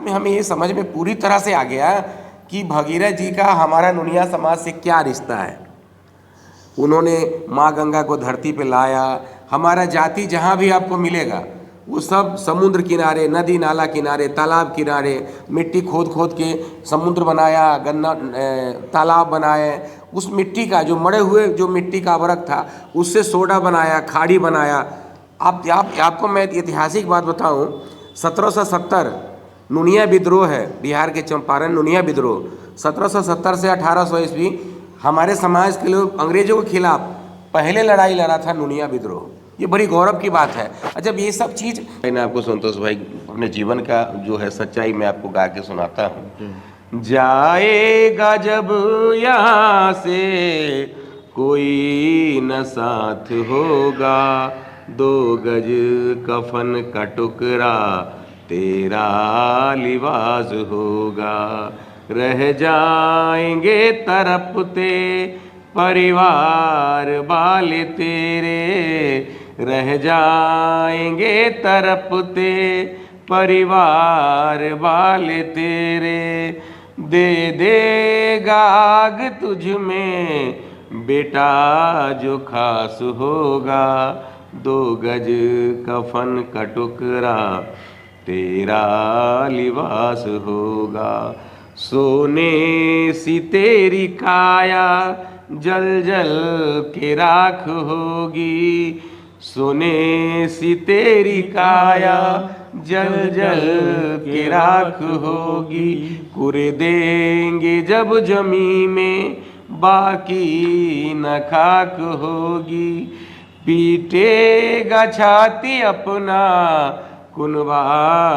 में हमें ये समझ में पूरी तरह से आ गया कि भगीरथ जी का हमारा नुनिया समाज से क्या रिश्ता है। उन्होंने माँ गंगा को धरती पे लाया। हमारा जाति जहाँ भी आपको मिलेगा वो सब समुद्र किनारे, नदी नाला किनारे, तालाब किनारे मिट्टी खोद खोद के समुद्र बनाया, गन्ना तालाब बनाए। उस मिट्टी का जो मरे हुए जो मिट्टी का आवरक था उससे सोडा बनाया, खाड़ी बनाया। आपको मैं ऐतिहासिक बात बताऊं, 1770 नुनिया विद्रोह है, बिहार के चंपारण नुनिया विद्रोह 1770 से 1800 ईस्वी हमारे समाज के लोग अंग्रेजों के खिलाफ पहले लड़ाई लड़ा था नुनिया विद्रोह। ये बड़ी गौरव की बात है। जब ये सब चीज़ मैंने आपको संतोष भाई अपने जीवन का जो है सच्चाई मैं आपको गा के सुनाता हूँ। जाएगा जब यहाँ से कोई न साथ होगा, 2 गज कफन का टुकड़ा तेरा लिबास होगा। रह जाएंगे तरपते परिवार वाले तेरे, रह जाएंगे तरपते परिवार वाले तेरे। दे देगा आग तुझ में बेटा जो खास होगा, 2 गज कफन का टुकड़ा तेरा लिबास होगा। सोने सी तेरी काया जल जल के राख होगी, सोने सी तेरी काया जल जल के राख होगी। कुरे देंगे जब जमी में बाकी न खाक होगी, पीटेगा छाती अपना कुनबा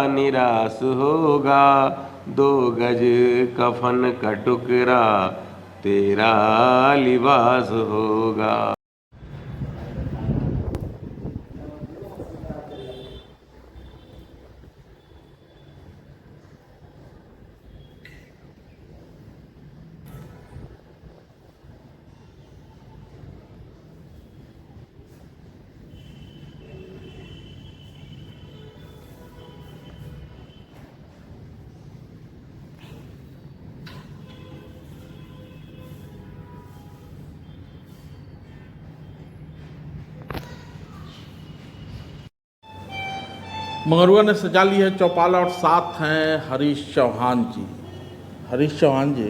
निराश होगा, 2 गज कफन का टुकड़ा तेरा लिबास होगा। मंगरुआ ने सजा ली है चौपाला और साथ हैं हरीश चौहान जी। हरीश चौहान जी,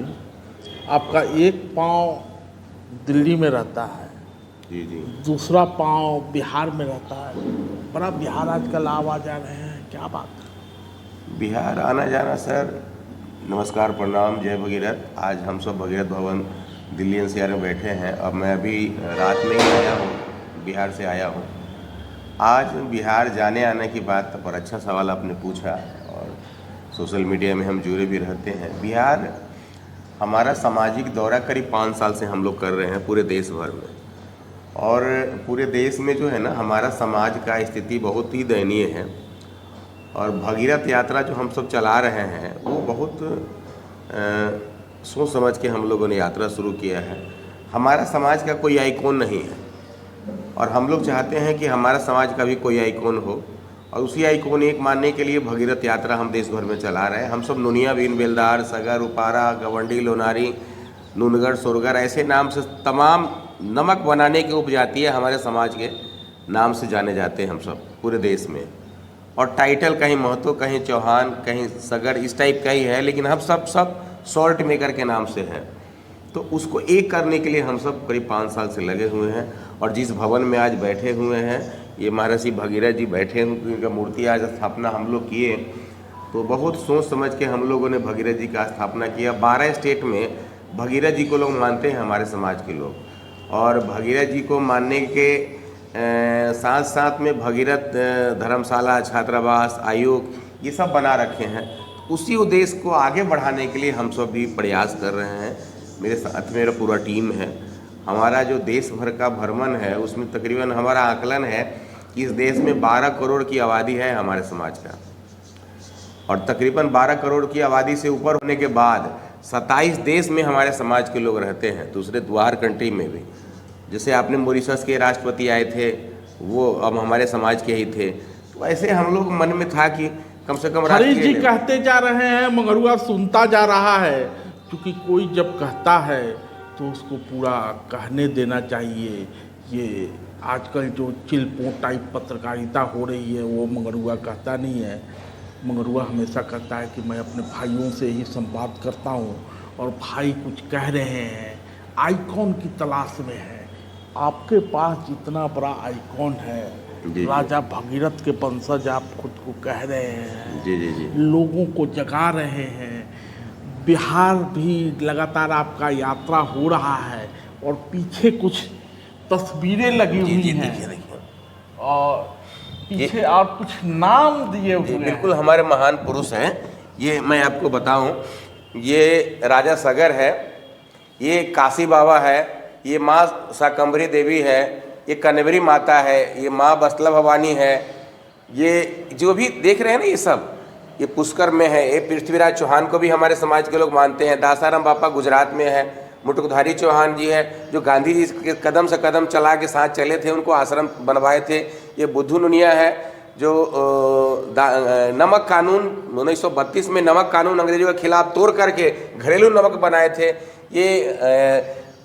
आपका एक पाँव दिल्ली में रहता है, जी जी, दूसरा पाँव बिहार में रहता है। बड़ा बिहार आजकल आ जा रहे हैं, क्या बात है? बिहार आना जाना सर, नमस्कार प्रणाम, जय भगीरथ। आज हम सब भगीरथ भवन दिल्ली एनसीआर में बैठे हैं। अब मैं अभी रात में ही आया हूँ, बिहार से आया हूँ। आज बिहार जाने आने की बात पर अच्छा सवाल आपने पूछा और सोशल मीडिया में हम जुड़े भी रहते हैं। बिहार हमारा सामाजिक दौरा करीब 5 साल से हम लोग कर रहे हैं पूरे देश भर में, और पूरे देश में जो है ना हमारा समाज का स्थिति बहुत ही दयनीय है। और भगीरथ यात्रा जो हम सब चला रहे हैं वो बहुत सोच समझ के हम लोगों ने यात्रा शुरू किया है। हमारा समाज का कोई आइकॉन नहीं है और हम लोग चाहते हैं कि हमारा समाज का भी कोई आइकॉन हो, और उसी आइकॉन एक मानने के लिए भगीरथ यात्रा हम देश भर में चला रहे हैं। हम सब नुनिया, बीन, बेलदार, सगर, उपारा, गवंडी, लोनारी, नूनगढ़, सोरगर ऐसे नाम से तमाम नमक बनाने की उपजाति है हमारे समाज के नाम से जाने जाते हैं हम सब पूरे देश में। और टाइटल कहीं महतो, कहीं चौहान, कहीं सगर, इस टाइप का ही है, लेकिन हम सब सॉल्ट मेकर के नाम से है। तो उसको एक करने के लिए हम सब करीब 5 साल से लगे हुए हैं। और जिस भवन में आज बैठे हुए हैं, ये महर्षि भगीरथ जी बैठे हैं, उनका मूर्ति आज स्थापना हम लोग किए, तो बहुत सोच समझ के हम लोगों ने भगीरथ जी का स्थापना किया। 12 स्टेट में भगीरथ जी को लोग मानते हैं हमारे समाज के लोग, और भगीरथ जी को मानने के साथ साथ में भगीरथ धर्मशाला, छात्रावास, आयोग ये सब बना रखे हैं। उसी उद्देश्य को आगे बढ़ाने के लिए हम सब भी प्रयास कर रहे हैं। मेरे साथ मेरा पूरा टीम है। हमारा जो देश भर का भ्रमण है उसमें तकरीबन हमारा आकलन है कि इस देश में 12 करोड़ की आबादी है हमारे समाज का, और तकरीबन 12 करोड़ की आबादी से ऊपर होने के बाद 27 देश में हमारे समाज के लोग रहते हैं, दूसरे द्वार कंट्री में भी। जैसे आपने मॉरिशस के राष्ट्रपति आए थे, वो अब हमारे समाज के ही थे। तो ऐसे हम लोग मन में था कि कम से कम हरीश जी राष्ट्रीय लेवल। कहते जा रहे हैं, मंगरुआ सुनता जा रहा है, क्योंकि कोई जब कहता है तो उसको पूरा कहने देना चाहिए। ये आजकल जो चिलपो टाइप पत्रकारिता हो रही है वो मंगरुआ कहता नहीं है। मंगरुआ हमेशा कहता है कि मैं अपने भाइयों से ही संवाद करता हूँ और भाई कुछ कह रहे हैं, आइकॉन की तलाश में है। आपके पास जितना बड़ा आइकॉन है, जी। राजा भगीरथ के वंशज आप खुद को कह रहे हैं, जी जी जी। लोगों को जगा रहे हैं। बिहार भी लगातार आपका यात्रा हो रहा है और पीछे कुछ तस्वीरें लगी जी हुई जी, हैं देखिए देखिए। और पीछे और कुछ नाम दिए हुए जी, हैं। बिल्कुल हमारे महान पुरुष हैं। ये मैं आपको बताऊं, ये राजा सगर है, ये काशी बाबा है, ये माँ शाकंभरी देवी है, ये कनवरी माता है, ये माँ बसला भवानी है। ये जो भी देख रहे हैं ना, ये सब ये पुष्कर में है। ये पृथ्वीराज चौहान को भी हमारे समाज के लोग मानते हैं। दासाराम बापा गुजरात में है। मुटुकधारी चौहान जी है, जो गांधी जी के कदम से कदम चला के साथ चले थे, उनको आश्रम बनवाए थे। ये बुद्धू नुनिया है, जो नमक कानून 1932 में नमक कानून अंग्रेजों के खिलाफ तोड़ करके घरेलू नमक बनाए थे। ये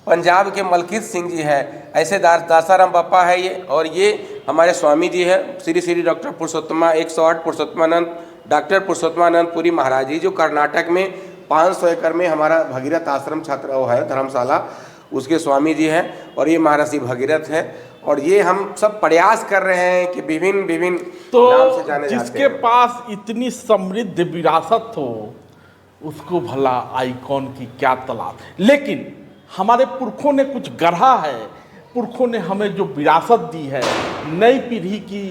पंजाब के मलकीत सिंह जी है। ऐसे दासाराम बापा है ये। और ये हमारे स्वामी जी है, श्री श्री डॉक्टर पुरुषोत्तमा 108 पुरुषोत्तमानंद डॉक्टर पुरुषोत्तमानंद पुरी महाराज जी, जो कर्नाटक में 500 एकड़ में हमारा भगीरथ आश्रम छात्र वो है धर्मशाला, उसके स्वामी जी हैं। और ये महर्षि भगीरथ है। और ये हम सब प्रयास कर रहे हैं कि विभिन्न विभिन्न नाम से जाने तो जाते जिसके हैं। पास इतनी समृद्ध विरासत हो उसको भला आइकॉन की क्या तलाश। लेकिन हमारे पुरखों ने कुछ गढ़ा है, पुरखों ने हमें जो विरासत दी है, नई पीढ़ी की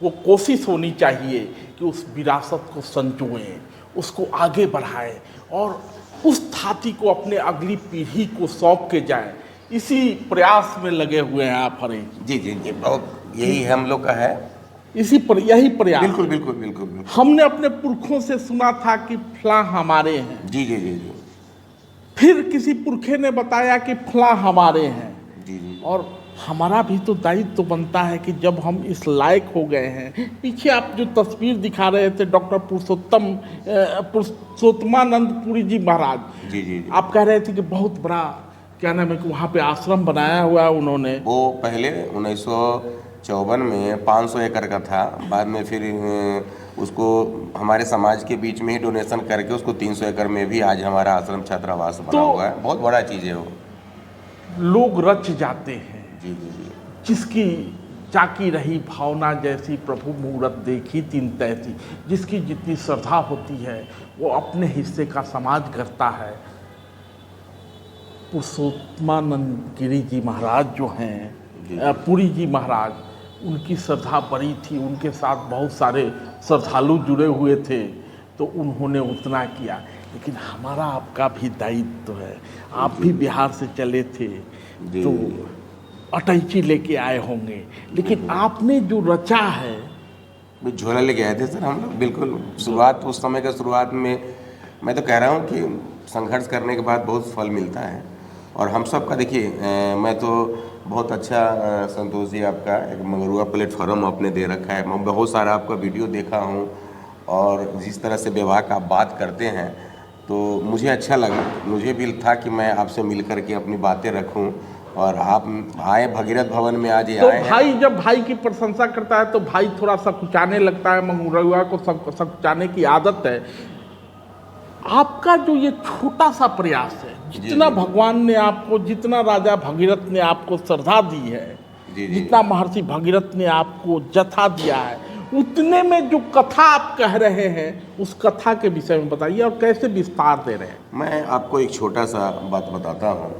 वो कोशिश होनी चाहिए कि उस विरासत को संजोएं, उसको आगे बढ़ाएं और उस धाती को अपने अगली पीढ़ी को सौंप के जाएं। इसी प्रयास में लगे हुए हैं आप हरीश जी जी जी, बहुत यही हम लोग का है। यही प्रयास। बिल्कुल बिल्कुल बिल्कुल बिल्कुल। हमने अपने पुरखों से सुना था कि फलां हमारे हैं, जी जी जी जी फिर किसी पुरखे ने बताया कि फलां हमारे हैं। जी जी। और हमारा भी तो दायित्व तो बनता है कि जब हम इस लायक हो गए हैं। पीछे आप जो तस्वीर दिखा रहे थे डॉक्टर पुरुषोत्तमानंद पुरी जी महाराज, जी जी जी। आप कह रहे थे कि बहुत बड़ा क्या नाम है कि वहाँ पे आश्रम बनाया हुआ है उन्होंने। वो पहले 1954 में 500 एकड़ का था, बाद में फिर उसको हमारे समाज के बीच में ही डोनेशन करके उसको 300 एकड़ में भी आज हमारा आश्रम छात्रावास बना हुआ है। बहुत बड़ा चीज़ है वो। लोग रच जाते हैं। जी जी जी। जिसकी जाकी रही भावना जैसी, प्रभु मूरत देखी तीन तैसी। जिसकी जितनी श्रद्धा होती है वो अपने हिस्से का समाज करता है। पुरुषोत्तमानंद गिरी जी महाराज जो हैं, पुरी जी महाराज, उनकी श्रद्धा बड़ी थी, उनके साथ बहुत सारे श्रद्धालु जुड़े हुए थे, तो उन्होंने उतना किया। लेकिन हमारा आपका भी दायित्व है। आप भी बिहार से चले थे तो अटैची लेके आए होंगे, लेकिन आपने जो रचा है। झोला लेके आए थे सर हम लोग। बिल्कुल शुरुआत, उस समय का शुरुआत में मैं तो कह रहा हूँ कि संघर्ष करने के बाद बहुत फल मिलता है। और हम सब का देखिए, मैं तो बहुत अच्छा संतोष जी आपका एक मंगरुआ प्लेटफॉर्म आपने दे रखा है। मैं बहुत सारा आपका वीडियो देखा हूँ और जिस तरह से व्यवहार का आप बात करते हैं तो मुझे अच्छा लगा। मुझे भी था कि मैं आपसे मिल कर के अपनी बातें रखूं। और आप आए भगीरथ भवन में, आज ये तो आए हैं। भाई जब भाई की प्रशंसा करता है तो भाई थोड़ा सकुचाने लगता है। मंगरुआ को सकुचाने की आदत है। आपका जो ये छोटा सा प्रयास है, जितना भगवान ने आपको, जितना राजा भगीरथ ने आपको श्रद्धा दी है, जितना महर्षि भगीरथ ने आपको जथा दिया है, उतने में जो कथा आप कह रहे हैं उस कथा के विषय में बताइए और कैसे विस्तार दे रहे हैं। मैं आपको एक छोटा सा बात बताता हूँ।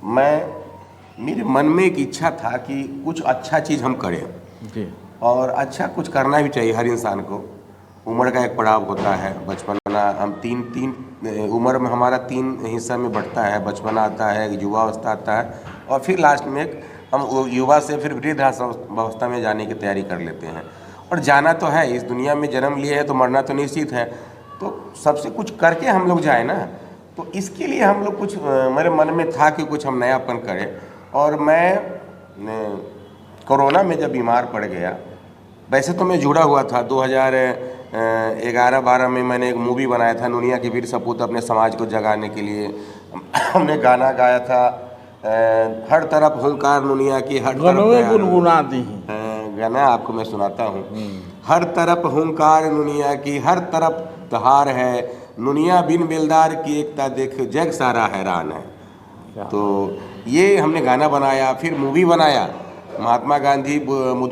मेरे मन में एक इच्छा था कि कुछ अच्छा चीज़ हम करें जी। और अच्छा कुछ करना भी चाहिए हर इंसान को। उम्र का एक पड़ाव होता है, बचपना, हम तीन उम्र में हमारा 3 हिस्सा में बढ़ता है। बचपना आता है, युवावस्था आता है और फिर लास्ट में हम युवा से फिर वृद्धावस्था में जाने की तैयारी कर लेते हैं। और जाना तो है, इस दुनिया में जन्म लिए है तो मरना तो निश्चित है। तो सबसे कुछ करके हम लोग जाए ना, तो इसके लिए हम लोग कुछ, मेरे मन में था कि कुछ हम नयापन करें। और मैं कोरोना में जब बीमार पड़ गया वैसे तो मैं जुड़ा हुआ था 2011-12 में मैंने एक मूवी बनाया था नुनिया के वीर सपूत अपने समाज को जगाने के लिए। हमने गाना गाया था हर तरफ हुंकार नुनिया की, हर तरफ गनवे दया गुनगुना दी। गाना आपको मैं सुनाता हूँ। हर तरफ हुंकार नुनिया की, हर तरफ तहार है, नुनिया बिन बेलदार की एकता देख जग सारा हैरान है। तो ये हमने गाना बनाया, फिर मूवी बनाया। महात्मा गांधी,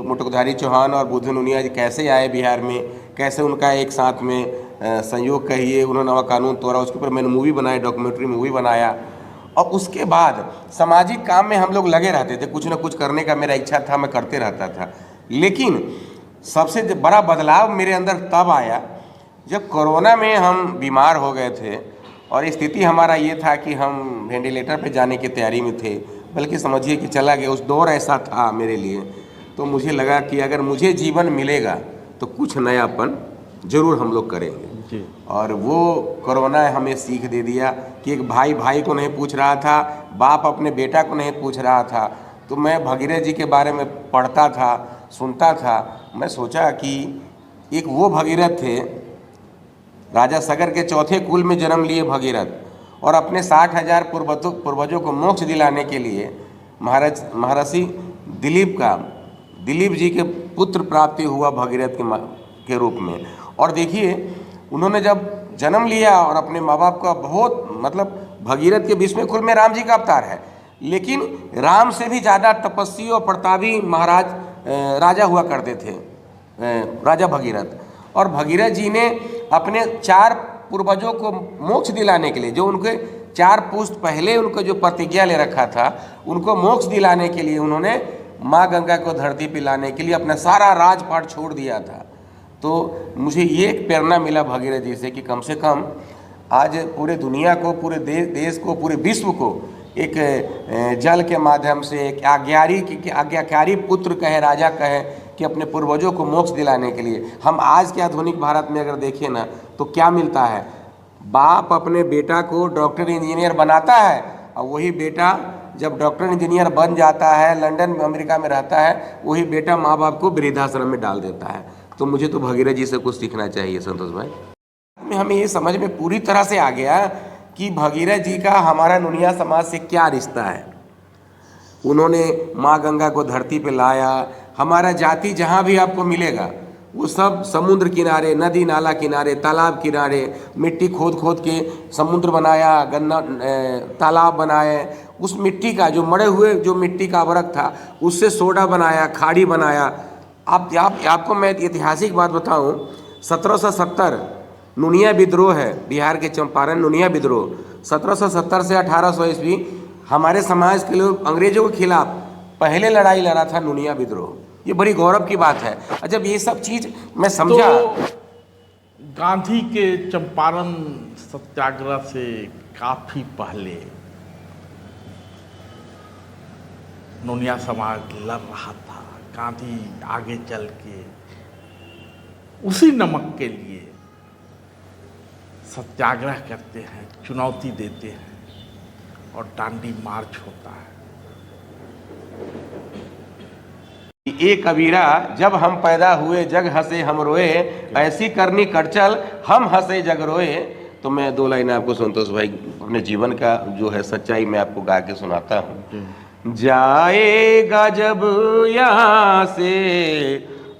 मुटुकधारी चौहान और बुद्ध नुनिया जी कैसे आए बिहार में, कैसे उनका एक साथ में संयोग कहिए, उन्होंने नवा कानून तोड़ा, उसके ऊपर मैंने मूवी बनाई, डॉक्यूमेंट्री मूवी बनाया। और उसके बाद सामाजिक काम में हम लोग लगे रहते थे, कुछ ना कुछ करने का मेरा इच्छा था, मैं करते रहता था। लेकिन सबसे बड़ा बदलाव मेरे अंदर तब आया जब कोरोना में हम बीमार हो गए थे और स्थिति हमारा ये था कि हम वेंटिलेटर पे जाने की तैयारी में थे, बल्कि समझिए कि चला गया। उस दौर ऐसा था मेरे लिए, तो मुझे लगा कि अगर मुझे जीवन मिलेगा तो कुछ नयापन जरूर हम लोग करेंगे जी। और वो कोरोना हमें सीख दे दिया कि एक भाई भाई को नहीं पूछ रहा था, बाप अपने बेटा को नहीं पूछ रहा था। तो मैं भगीरथ जी के बारे में पढ़ता था, सुनता था। मैं सोचा कि एक वो भगीरथ थे, राजा सगर के चौथे कुल में जन्म लिए भगीरथ, और अपने 60,000 पूर्वजों को मोक्ष दिलाने के लिए महर्षि दिलीप जी के पुत्र प्राप्ति हुआ भगीरथ के रूप में। और देखिए उन्होंने जब जन्म लिया और अपने माँ बाप का बहुत भगीरथ के 20वें कुल में राम जी का अवतार है, लेकिन राम से भी ज़्यादा तपस्वी और प्रतापी महाराज राजा हुआ करते थे, राजा भगीरथ। और भगीरथ जी ने अपने 4 पूर्वजों को मोक्ष दिलाने के लिए, जो उनके 4 पुश्त पहले उनको जो प्रतिज्ञा ले रखा था, उनको मोक्ष दिलाने के लिए उन्होंने माँ गंगा को धरती पे लाने के लिए अपना सारा राजपाट छोड़ दिया था। तो मुझे ये एक प्रेरणा मिला भगीरथ जी से कि कम से कम आज पूरे दुनिया को, पूरे देश को, पूरे विश्व को एक जल के माध्यम से एक आज्ञाकारी पुत्र कहे, राजा कहे कि अपने पूर्वजों को मोक्ष दिलाने के लिए। हम आज के आधुनिक भारत में अगर देखें ना तो क्या मिलता है, बाप अपने बेटा को डॉक्टर इंजीनियर बनाता है और वही बेटा जब डॉक्टर इंजीनियर बन जाता है, लंदन अमेरिका में रहता है, वही बेटा माँ बाप को वृद्धाश्रम में डाल देता है। तो मुझे तो भगीरथ जी से कुछ सीखना चाहिए संतोष भाई। हमें ये समझ में पूरी तरह से आ गया कि भगीरथ जी का हमारा नुनिया समाज से क्या रिश्ता है। उन्होंने माँ गंगा को धरती पे लाया। हमारा जाति जहाँ भी आपको मिलेगा वो सब समुद्र किनारे, नदी नाला किनारे, तालाब किनारे मिट्टी खोद खोद के समुद्र बनाया, गन्ना तालाब बनाए। उस मिट्टी का जो मरे हुए जो मिट्टी का आवरक था उससे सोडा बनाया, खाड़ी बनाया। आपको मैं ऐतिहासिक बात बताऊं, 1770 नुनिया विद्रोह है, बिहार के चंपारण नुनिया विद्रोह 1770 से 1800 ईस्वी हमारे समाज के लोग अंग्रेजों के खिलाफ पहले लड़ाई लड़ा था नुनिया विद्रोह। ये बड़ी गौरव की बात है। जब ये सब चीज़ मैं समझा तो गांधी के चंपारण सत्याग्रह से काफ़ी पहले नुनिया समाज लड़ रहा था। गांधी आगे चल के उसी नमक के लिए सत्याग्रह करते हैं, चुनौती देते हैं और दांडी मार्च होता है। ए कबीरा जब हम पैदा हुए जग हंसे हम रोए, ऐसी करनी करचल हम हंसे जग रोए। तो मैं 2 लाइन आपको संतोष भाई अपने जीवन का जो है सच्चाई मैं आपको गा के सुनाता हूँ। जाएगा जब यहाँ से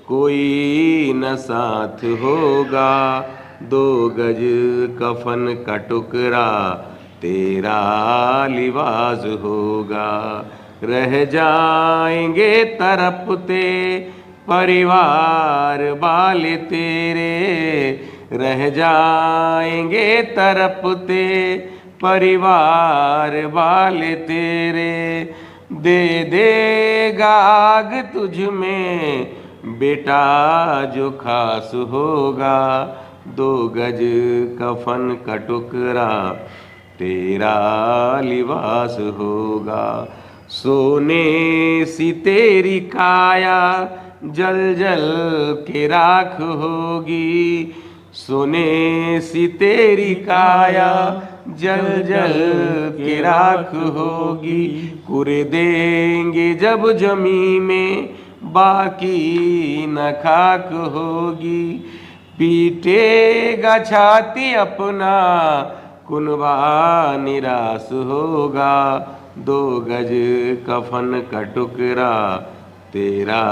कोई न साथ होगा, 2 गज कफन का टुकड़ा तेरा लिबास होगा। रह जाएंगे तरपते परिवार वाले तेरे, रह जाएंगे तरपते परिवार वाले तेरे। दे देगा आग तुझ में बेटा जो खास होगा, 2 गज कफन का टुकड़ा तेरा लिबास होगा। सोने सी तेरी काया जल जल के राख होगी, सोने सी तेरी काया जल जल के राख होगी। कुरे देंगे जब जमी में बाकी न खाक होगी। पीटेगा छाती अपना कुनबा निराश होगा। 2 गज कफन का टुकड़ा तेरा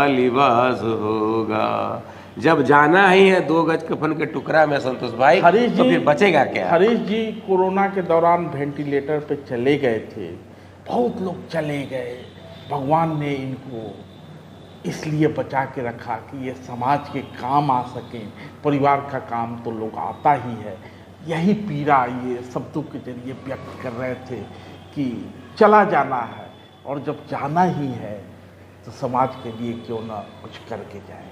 लिबास होगा। जब जाना ही है 2 गज कफन के टुकड़ा में संतोष भाई, हरीश तो जी, फिर बचेगा क्या? हरीश जी कोरोना के दौरान वेंटिलेटर पे चले गए थे, बहुत लोग चले गए। भगवान ने इनको इसलिए बचा के रखा कि ये समाज के काम आ सकें। परिवार का काम तो लोग आता ही है। यही पीड़ा ये शब्दों के जरिए व्यक्त कर रहे थे कि चला जाना है, और जब जाना ही है तो समाज के लिए क्यों ना कुछ करके जाए।